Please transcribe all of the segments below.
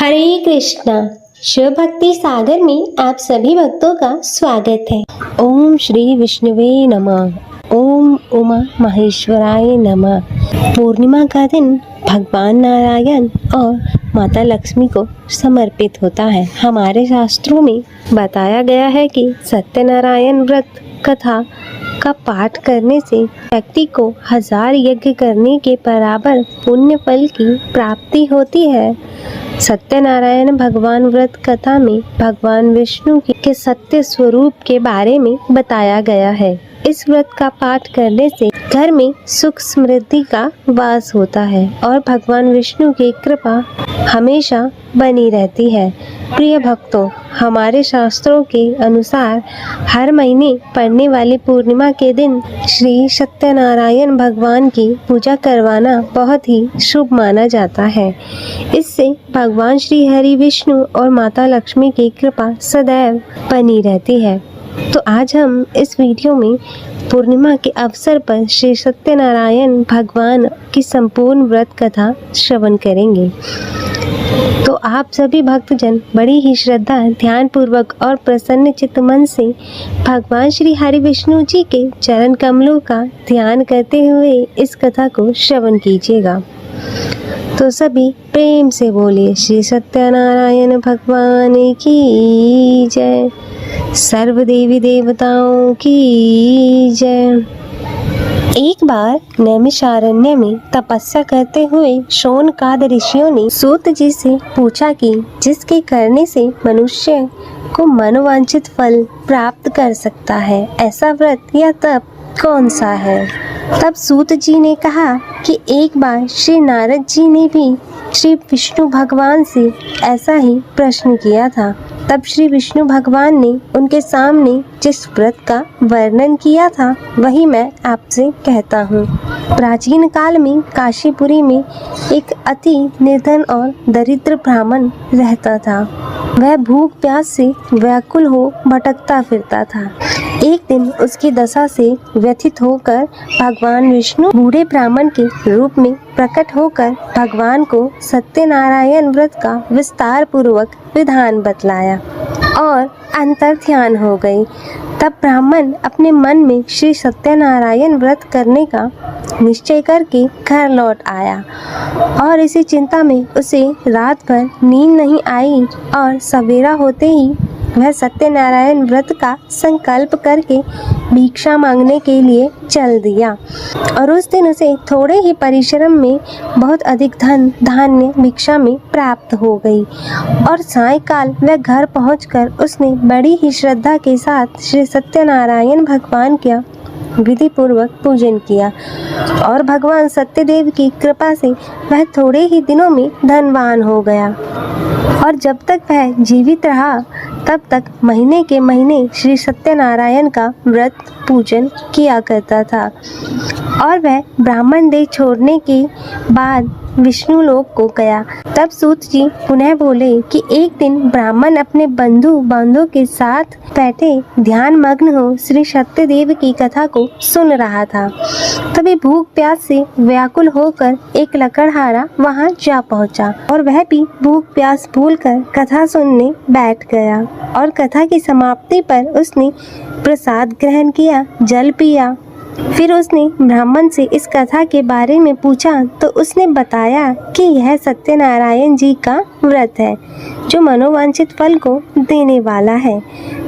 हरे कृष्णा। शिव भक्ति सागर में आप सभी भक्तों का स्वागत है। ओम श्री विष्णुवे नमः। ओम उमा महेश्वराय नमः। पूर्णिमा का दिन भगवान नारायण और माता लक्ष्मी को समर्पित होता है। हमारे शास्त्रों में बताया गया है कि सत्यनारायण व्रत कथा का पाठ करने से व्यक्ति को 1000 यज्ञ करने के बराबर पुण्य फल की प्राप्ति होती है। सत्यनारायण भगवान व्रत कथा में भगवान विष्णु के सत्य स्वरूप के बारे में बताया गया है। इस व्रत का पाठ करने से घर में सुख समृद्धि का वास होता है और भगवान विष्णु की कृपा हमेशा बनी रहती है। प्रिय भक्तों, हमारे शास्त्रों के अनुसार हर महीने पड़ने वाली पूर्णिमा के दिन श्री सत्यनारायण भगवान की पूजा करवाना बहुत ही शुभ माना जाता है। इससे भगवान श्री हरि विष्णु और माता लक्ष्मी की कृपा सदैव बनी रहती है। तो आज हम इस वीडियो में पूर्णिमा के अवसर पर श्री सत्यनारायण भगवान की संपूर्ण व्रत कथा श्रवण करेंगे। तो आप सभी भक्तजन बड़ी ही श्रद्धा, ध्यान पूर्वक और प्रसन्न चित्त मन से भगवान श्री हरि विष्णु जी के चरण कमलों का ध्यान करते हुए इस कथा को श्रवण कीजिएगा। तो सभी प्रेम से बोलिए श्री सत्यनारायण भगवान की जय। सर्व देवी देवताओं की जय। एक बार नैमिषारण्य में तपस्या करते हुए शौनकाद ऋषियों ने सूत जी से पूछा कि जिसके करने से मनुष्य को मनोवांछित फल प्राप्त कर सकता है, ऐसा व्रत या तप कौन सा है। तब सूत जी ने कहा कि एक बार श्री नारद जी ने भी श्री विष्णु भगवान से ऐसा ही प्रश्न किया था। तब श्री विष्णु भगवान ने उनके सामने जिस व्रत का वर्णन किया था वही मैं आपसे कहता हूँ। प्राचीन काल में काशीपुरी में एक अति निर्धन और दरिद्र ब्राह्मण रहता था। वह भूख प्यास से व्याकुल हो भटकता फिरता था। एक दिन उसकी दशा से व्यथित होकर भगवान विष्णु बूढ़े ब्राह्मण के रूप में प्रकट होकर भगवान को सत्यनारायण व्रत का विस्तार पूर्वक विधान बतलाया और अंतर ध्यान हो गई। तब ब्राह्मण अपने मन में श्री सत्यनारायण व्रत करने का निश्चय करके घर लौट आया और इसी चिंता में उसे रात भर नींद नहीं आई और सवेरा होते ही वह सत्यनारायण व्रत का संकल्प करके भिक्षा मांगने के लिए चल दिया। और उस दिन उसे थोड़े ही परिश्रम में बहुत अधिक धन धान्य भिक्षा में प्राप्त हो गई और सायंकाल वह घर पहुंचकर उसने बड़ी ही श्रद्धा के साथ श्री सत्यनारायण भगवान का विधि पूर्वक पूजन किया और भगवान सत्यदेव की कृपा से वह थोड़े ही दिनों में धनवान हो गया। और जब तक वह जीवित रहा तब तक महीने के महीने श्री सत्यनारायण का व्रत पूजन किया करता था। और वह ब्राह्मण देह छोड़ने के बाद विष्णु लोक को गया। तब सूत जी पुनः बोले कि एक दिन ब्राह्मण अपने बंधु बांधवों के साथ बैठे ध्यान मग्न हो श्री सत्यदेव की कथा को सुन रहा था। तभी भूख प्यास से व्याकुल होकर एक लकड़हारा वहां जा पहुंचा और वह भी भूख प्यास भूलकर कथा सुनने बैठ गया। और कथा की समाप्ति पर उसने प्रसाद ग्रहण किया, जल पिया। फिर उसने ब्राह्मण से इस कथा के बारे में पूछा तो उसने बताया कि यह सत्यनारायण जी का व्रत है जो मनोवांछित फल को देने वाला है।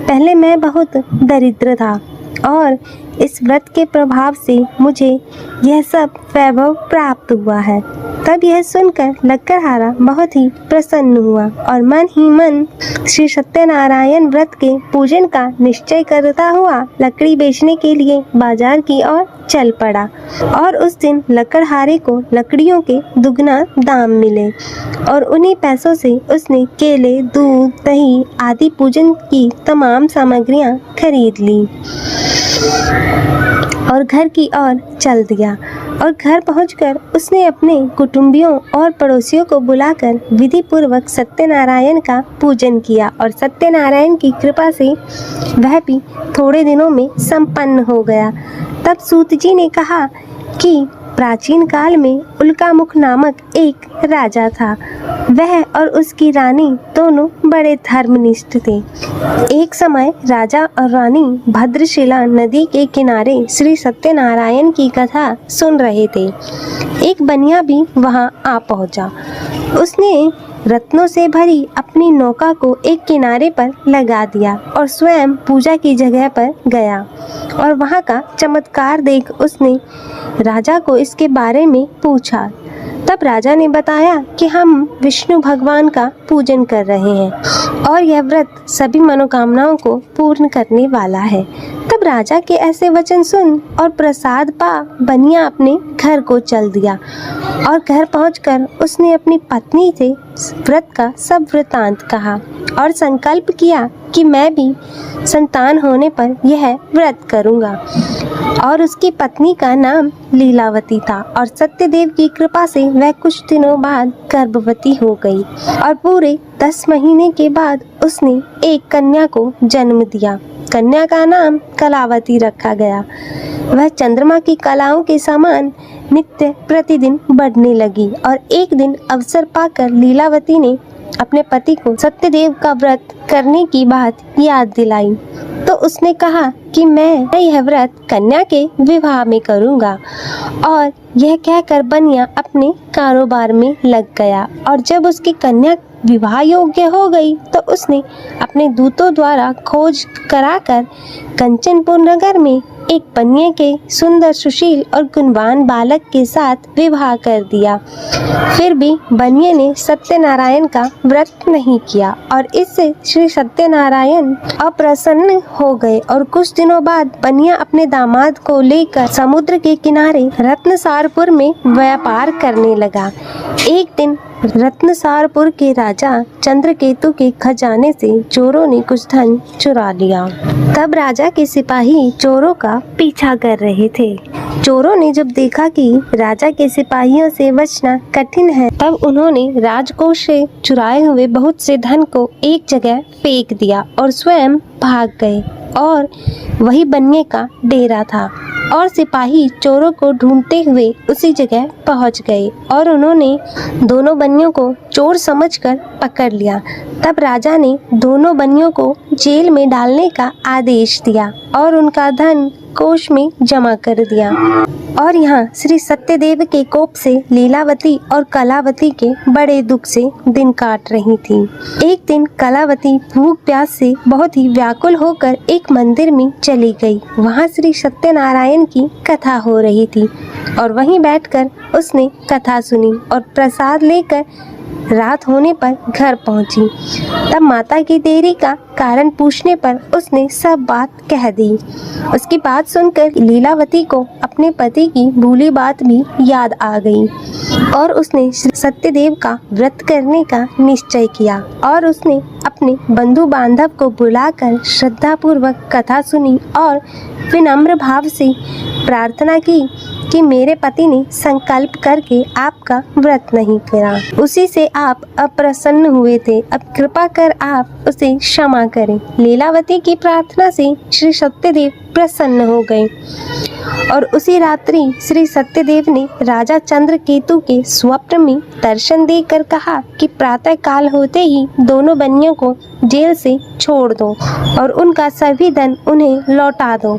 पहले मैं बहुत दरिद्र था और इस व्रत के प्रभाव से मुझे यह सब वैभव प्राप्त हुआ है। तब यह सुनकर लकड़हारा बहुत ही प्रसन्न हुआ और मन ही मन श्री सत्यनारायण व्रत के पूजन का निश्चय करता हुआ लकड़ी बेचने के लिए बाजार की ओर चल पड़ा। और उस दिन लकड़हारे को लकड़ियों के दुगना दाम मिले और उन्हीं पैसों से उसने केले, दूध, दही आदि पूजन की तमाम सामग्रियां खरीद ली और घर की ओर चल दिया। और घर पहुंचकर उसने अपने कुटुंबियों और पड़ोसियों को बुलाकर विधि पूर्वक सत्यनारायण का पूजन किया और सत्यनारायण की कृपा से वह भी थोड़े दिनों में संपन्न हो गया। तब सूत जी ने कहा कि प्राचीन काल में उल्कामुख नामक एक राजा था। वह और उसकी रानी दोनों बड़े धर्मनिष्ठ थे। एक समय राजा और रानी भद्रशिला नदी के किनारे श्री सत्यनारायण की कथा सुन रहे थे। एक बनिया भी वहां आ पहुंचा। उसने रत्नों से भरी अपनी नौका को एक किनारे पर लगा दिया और स्वयं पूजा की जगह पर गया और वहां का चमत्कार देख उसने राजा को इसके बारे में पूछा। तब राजा ने बताया कि हम विष्णु भगवान का पूजन कर रहे हैं और यह व्रत सभी मनोकामनाओं को पूर्ण करने वाला है। तब राजा के ऐसे वचन सुन और प्रसाद पा बनिया अपने घर को चल दिया और घर पहुंचकर उसने अपनी पत्नी से व्रत का सब वृतांत कहा और संकल्प किया कि मैं भी संतान होने पर यह व्रत करूंगा। और उसकी पत्नी का नाम लीलावती था और सत्यदेव की कृपा से वह कुछ दिनों बाद गर्भवती हो गई और पूरे 10 महीने के बाद उसने एक कन्या को जन्म दिया। कन्या का नाम कलावती रखा गया। वह चंद्रमा की कलाओं के समान नित्य प्रतिदिन बढ़ने लगी और एक दिन अवसर पाकर लीलावती ने अपने पति को सत्यदेव का व्रत करने की बात याद दिलाई। तो उसने कहा कि मैं यह व्रत कन्या के विवाह में करूंगा और यह कहकर बनिया अपने कारोबार में लग गया। और जब उसकी कन्या विवाह योग्य हो गई तो उसने अपने दूतों द्वारा खोज कराकर कंचनपुर नगर में एक बनिए के सुंदर सुशील और गुणवान बालक के साथ विवाह कर दिया। फिर भी बनिए ने सत्यनारायण का व्रत नहीं किया और इससे श्री सत्यनारायण अप्रसन्न हो गए और कुछ दिनों बाद बनिया अपने दामाद को लेकर समुद्र के किनारे रत्नसारपुर में व्यापार करने लगा। एक दिन रत्नसारपुर के राजा चंद्रकेतु के खजाने से चोरों ने कुछ धन चुरा लिया। तब राजा के सिपाही चोरों का पीछा कर रहे थे। चोरों ने जब देखा कि राजा के सिपाहियों से बचना कठिन है, तब उन्होंने राजकोष से चुराए हुए बहुत से धन को एक जगह फेंक दिया और स्वयं भाग गए। और वही बनिए का डेरा था और सिपाही चोरों को ढूंढते हुए उसी जगह पहुंच गए और उन्होंने दोनों बनियों को चोर समझकर पकड़ लिया। तब राजा ने दोनों बनियों को जेल में डालने का आदेश दिया और उनका धन कोष में जमा कर दिया। और यहाँ श्री सत्यदेव के कोप से लीलावती और कलावती के बड़े दुख से दिन काट रही थी। एक दिन कलावती भूख प्यास से बहुत ही व्याकुल होकर एक मंदिर में चली गई। वहाँ श्री सत्यनारायण की कथा हो रही थी और वहीं बैठकर उसने कथा सुनी और प्रसाद लेकर रात होने पर घर पहुंची। तब माता की देरी का कारण पूछने पर उसने सब बात कह दी। उसकी बात सुनकर लीलावती को अपने पति की भूली बात भी याद आ गई और उसने सत्यदेव का व्रत करने का निश्चय किया और उसने अपने बंधु बांधव को बुलाकर श्रद्धापूर्वक कथा सुनी और विनम्र भाव से प्रार्थना की कि मेरे पति ने संकल्प करके आपका व्रत नहीं करा, उसी से आप अप्रसन्न हुए थे। अब कृपा कर आप उसे क्षमा करें। लीलावती की प्रार्थना से श्री सत्यदेव प्रसन्न हो गए और उसी रात्रि श्री सत्यदेव ने राजा चंद्रकेतु के स्वप्न में दर्शन देकर कहा कि प्रातः काल होते ही दोनों बनियों को जेल से छोड़ दो और उनका सभी धन उन्हें लौटा दो,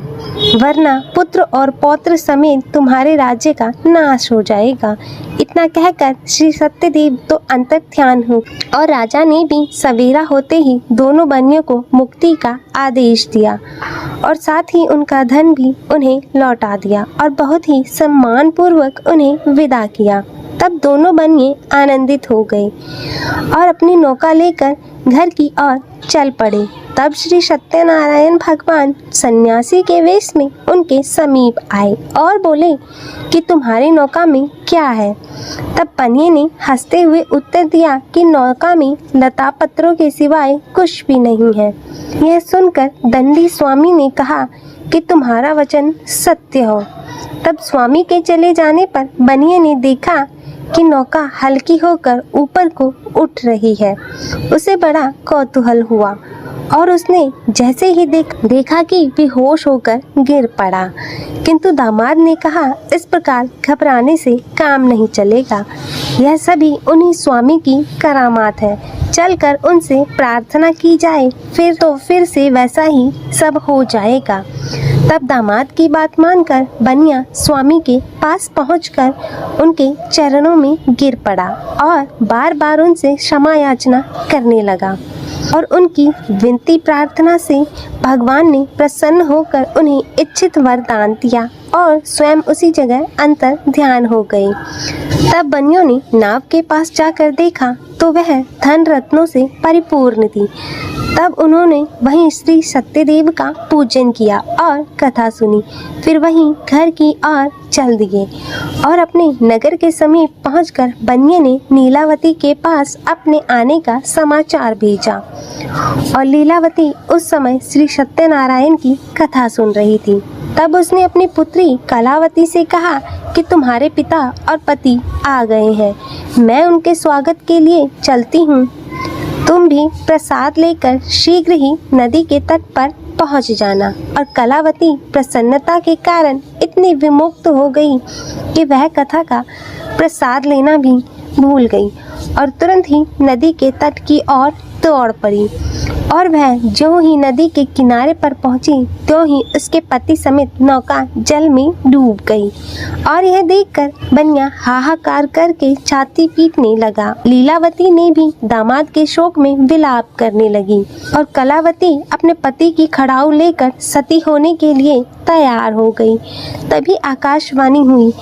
वरना पुत्र और पौत्र समेत तुम्हारे राज्य का नाश हो जाएगा। इतना कहकर श्री सत्यदेव तो अंतर्ध्यान हो और राजा ने भी सवेरा होते ही दोनों बनियों को मुक्ति का आदेश दिया और साथ ही उनका धन भी उन्हें लौटा दिया और बहुत ही सम्मान पूर्वक उन्हें विदा किया। तब दोनों बनिए आनंदित हो गए और अपनी नौका लेकर घर की ओर चल पड़े। तब श्री सत्यनारायण भगवान सन्यासी के वेश में उनके समीप आए और बोले कि तुम्हारी नौका में क्या है। तब बनिए ने हंसते हुए उत्तर दिया कि नौका में लता पत्रों के सिवाय कुछ भी नहीं है। यह सुनकर दंडी स्वामी ने कहा कि तुम्हारा वचन सत्य हो। तब स्वामी के चले जाने पर बनिए ने देखा कि नौका हल्की होकर ऊपर को उठ रही है। उसे बड़ा कौतूहल हुआ और उसने जैसे ही देखा कि बेहोश होकर गिर पड़ा। किंतु दामाद ने कहा, इस प्रकार घबराने से काम नहीं चलेगा, यह सभी उन्हीं स्वामी की करामात है, चलकर उनसे प्रार्थना की जाए, फिर से वैसा ही सब हो जाएगा। तब दामाद की बात मानकर बनिया स्वामी के पास पहुंचकर उनके चरणों में गिर पड़ा और बार बार उनसे क्षमा याचना करने लगा और उनकी विनती प्रार्थना से भगवान ने प्रसन्न होकर उन्हें इच्छित वरदान दिया और स्वयं उसी जगह अंतर ध्यान हो गए। तब बनियों ने नाव के पास जाकर देखा तो वह धन रत्नों से परिपूर्ण थी। तब उन्होंने वहीं श्री सत्यदेव का पूजन किया और कथा सुनी। फिर वहीं घर की ओर चल दिए और अपने नगर के समीप पहुंचकर बनिए ने लीलावती के पास अपने आने का समाचार भेजा और लीलावती उस समय श्री सत्यनारायण की कथा सुन रही थी। तब उसने अपनी पुत्री कलावती से कहा कि तुम्हारे पिता और पति आ गए हैं, मैं उनके स्वागत के लिए चलती हूँ। तुम भी प्रसाद लेकर शीघ्र ही नदी के तट पर पहुंच जाना। और कलावती प्रसन्नता के कारण इतनी विमुक्त हो गई कि वह कथा का प्रसाद लेना भी भूल गई और तुरंत ही नदी के तट की ओर दौड़ पड़ी। और वह जो ही नदी के किनारे पर पहुंची त्यों ही उसके पति समेत नौका जल में डूब गई। और यह देखकर बनिया हाहाकार करके छाती पीटने लगा। लीलावती ने भी दामाद के शोक में विलाप करने लगी और कलावती अपने पति की खड़ाऊ लेकर सती होने के लिए तैयार हो गई। तभी आकाशवाणी हुई,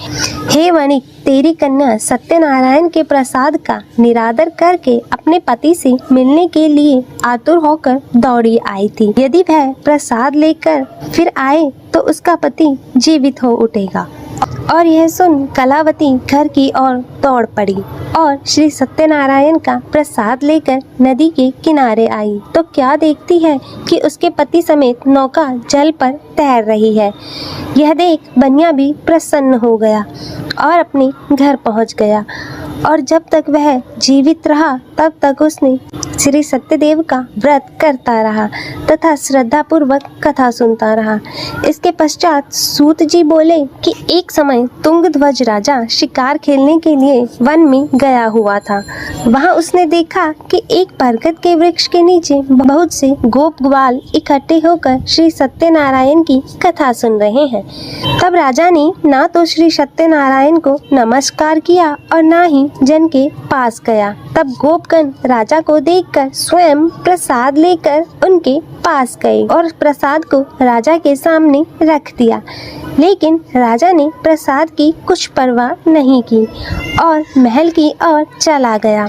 हे वणिक, तेरी कन्या सत्यनारायण के प्रसाद का निरादर करके अपने पति से मिलने के लिए आतुर होकर दौड़ी आई थी। यदि वह प्रसाद लेकर फिर आए तो उसका पति जीवित हो उठेगा। और यह सुन कलावती घर की ओर दौड़ पड़ी और श्री सत्यनारायण का प्रसाद लेकर नदी के किनारे आई तो क्या देखती है कि उसके पति समेत नौका जल पर तैर रही है। यह देख बनिया भी प्रसन्न हो गया और अपने घर पहुंच गया। और जब तक वह जीवित रहा तब तक उसने श्री सत्यदेव का व्रत करता रहा तथा श्रद्धा पूर्वक कथा सुनता रहा। इसके पश्चात सूत जी बोले कि एक समय तुंगध्वज राजा शिकार खेलने के लिए वन में गया हुआ था। वहां उसने देखा कि एक बरगद के वृक्ष के नीचे बहुत से गोप ग्वाल इकट्ठे होकर श्री सत्यनारायण की कथा सुन रहे हैं। तब राजा ने ना तो श्री सत्यनारायण को नमस्कार किया और ना ही जन के पास गया। तब गोपगण राजा को देखकर स्वयं प्रसाद लेकर उनके पास गए और प्रसाद को राजा के सामने रख दिया। लेकिन राजा ने प्रसाद की कुछ परवाह नहीं की और महल की ओर चला गया।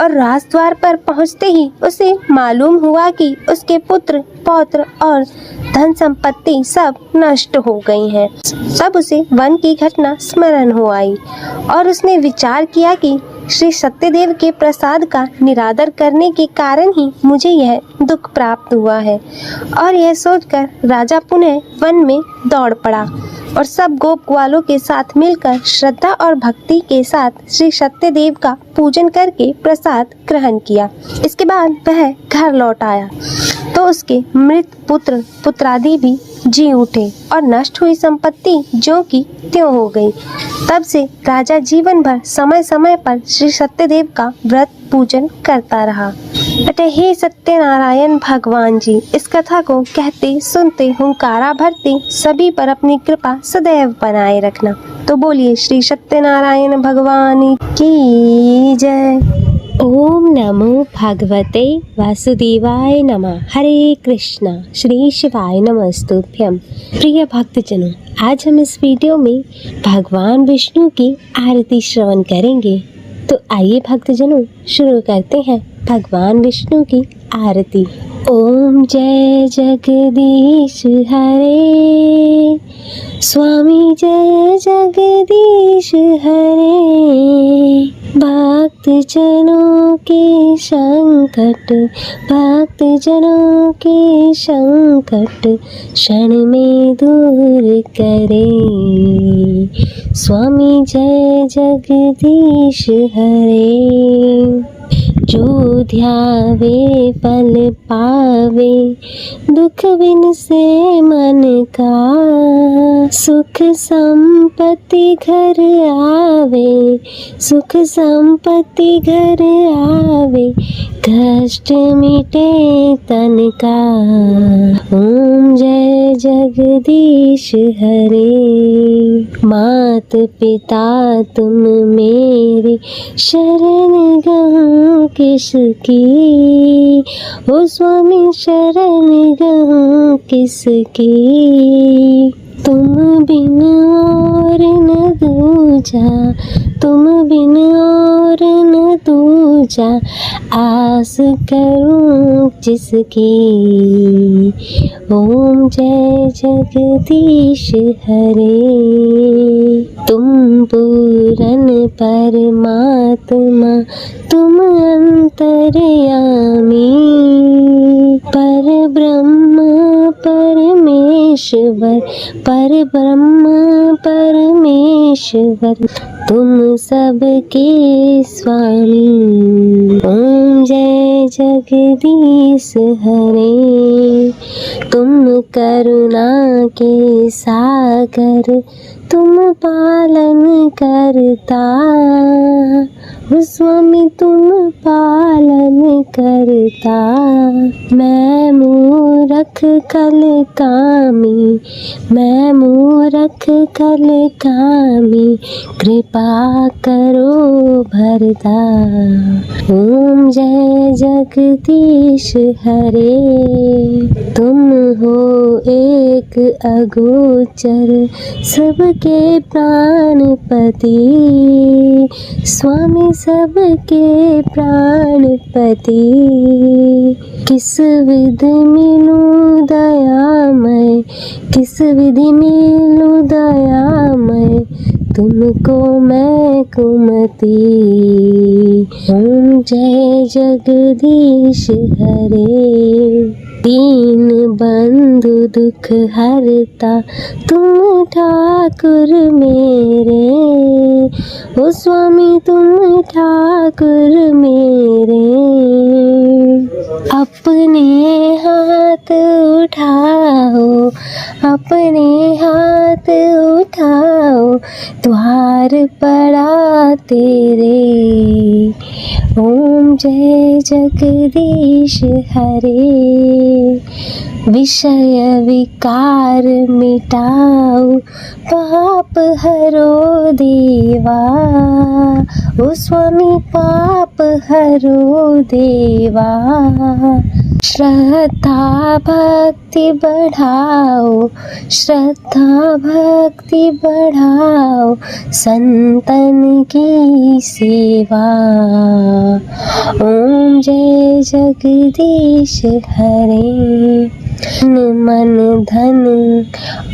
और राजद्वार पर पहुंचते ही उसे मालूम हुआ कि उसके पुत्र पौत्र और धन संपत्ति सब नष्ट हो गई हैं। तब उसे वन की घटना स्मरण हो आई और उसने विचार किया कि श्री सत्यदेव के प्रसाद का निरादर करने के कारण ही मुझे यह दुख प्राप्त हुआ है। और यह सोचकर राजा पुनः वन में दौड़ पड़ा और सब गोप ग्वालों के साथ मिलकर श्रद्धा और भक्ति के साथ श्री सत्यदेव का पूजन करके प्रसाद ग्रहण किया। इसके बाद वह घर लौट आया तो उसके मृत पुत्र पुत्रादि भी जी उठे और नष्ट हुई संपत्ति जो की त्यों हो गई। तब से राजा जीवन भर समय समय पर श्री सत्यदेव का व्रत पूजन करता रहा। अतः हे सत्यनारायण भगवान जी, इस कथा को कहते सुनते हुंकारा भरते सभी पर अपनी कृपा सदैव बनाए रखना। तो बोलिए श्री सत्यनारायण भगवान की जय। ओम नमो भगवते वासुदेवाय नमः। हरे कृष्णा। श्री शिवाय नमस्तुभ्यं। प्रिय भक्तजनों, आज हम इस वीडियो में भगवान विष्णु की आरती श्रवण करेंगे। तो आइए भक्तजनों शुरू करते हैं भगवान विष्णु की आरती। ओम जय जगदीश हरे, स्वामी जय जगदीश हरे। भक्त जनों के संकट, भक्त जनों के संकट क्षण में दूर करे। स्वामी जय जगदीश हरे। जो ध्यावे फल पावे, दुख बिन से मन का। सुख संपत्ति घर आवे, सुख संपत्ति घर आवे, कष्ट मिटे तन का। ओम जय जगदीश हरे। मात पिता तुम मेरे, शरण गहूँ किसकी। ओ स्वामी शरण गहूँ किसकी। तुम बिन और न दूजा, तुम बिन और न दूजा, आस करूं जिसकी। ओम जय जगदीश हरे। तुम पूरन परमात्मा, तुम अंतर्यामी, पर ब्रह्म परमेश्वर, पर ब्रह्म परमेश्वर, तुम सबके स्वामी। ओम जय जगदीश हरे। तुम करुणा के सागर, तुम पालन करता। स्वामी तुम पालन करता। मैं मूरख कल कामी, मैं मूरख कल कामी, कृपा करो भरता। ओम जय जगदीश हरे। तुम हो एक अगोचर, सबके प्राणपति। स्वामी सबके प्राणपति। किस विधि मिलूं दयामय, किस विधि मिलूं दयामय, तुमको मैं कुमति। ओम जय जगदीश हरे। दीन बंधु दुख हरता, तुम ठाकुर मेरे। ओ स्वामी तुम ठाकुर मेरे। अपने हाथ उठाओ, अपने हाथ उठाओ, द्वार पड़ा तेरे। ओम जय जगदीश हरे। विषय विकार मिटाओ, पाप हरो देवा। ओ स्वामी पाप हरो देवा। श्रद्धा भक्ति बढ़ाओ, श्रद्धा भक्ति बढ़ाओ, संतन की सेवा। ओम जय जगदीश हरे। मन धन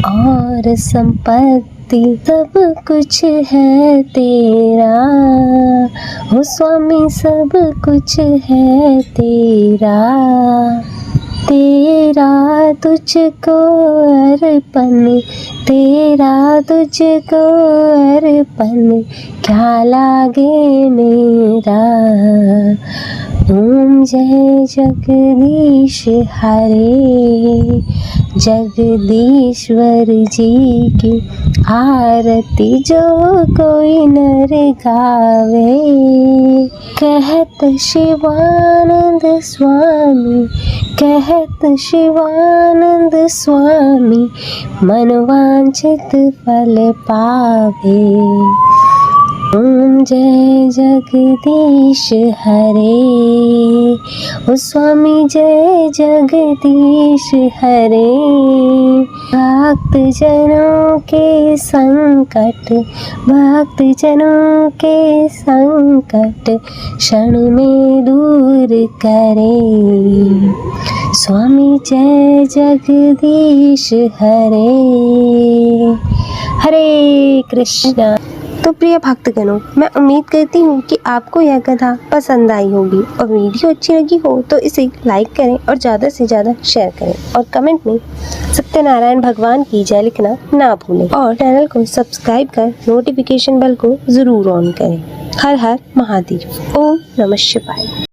और संपत्ति सब कुछ है तेरा। ओ स्वामी सब कुछ है तेरा। तेरा तुझको अर्पण, तेरा तुझको अर्पण, क्या लागे मेरा। ओम जय जगदीश हरे। जगदीश्वर जी की आरती जो कोई नर गावे। कहत शिवानंद स्वामी, कहत शिवानंद स्वामी, मनवांछित फल पावे। ओम जय जगदीश हरे। ओ स्वामी जय जगदीश हरे। भक्त जनों के संकट, भक्त जनों के संकट क्षण में दूर करे। स्वामी जय जगदीश हरे। हरे कृष्णा। तो प्रिय भक्तगणों, मैं उम्मीद करती हूँ कि आपको यह कथा पसंद आई होगी और वीडियो अच्छी लगी हो तो इसे लाइक करें और ज़्यादा से ज़्यादा शेयर करें और कमेंट में सत्यनारायण भगवान की जय लिखना ना भूलें और चैनल को सब्सक्राइब कर नोटिफिकेशन बेल को ज़रूर ऑन करें। हर हर महादेव। ओम नमः शिवाय।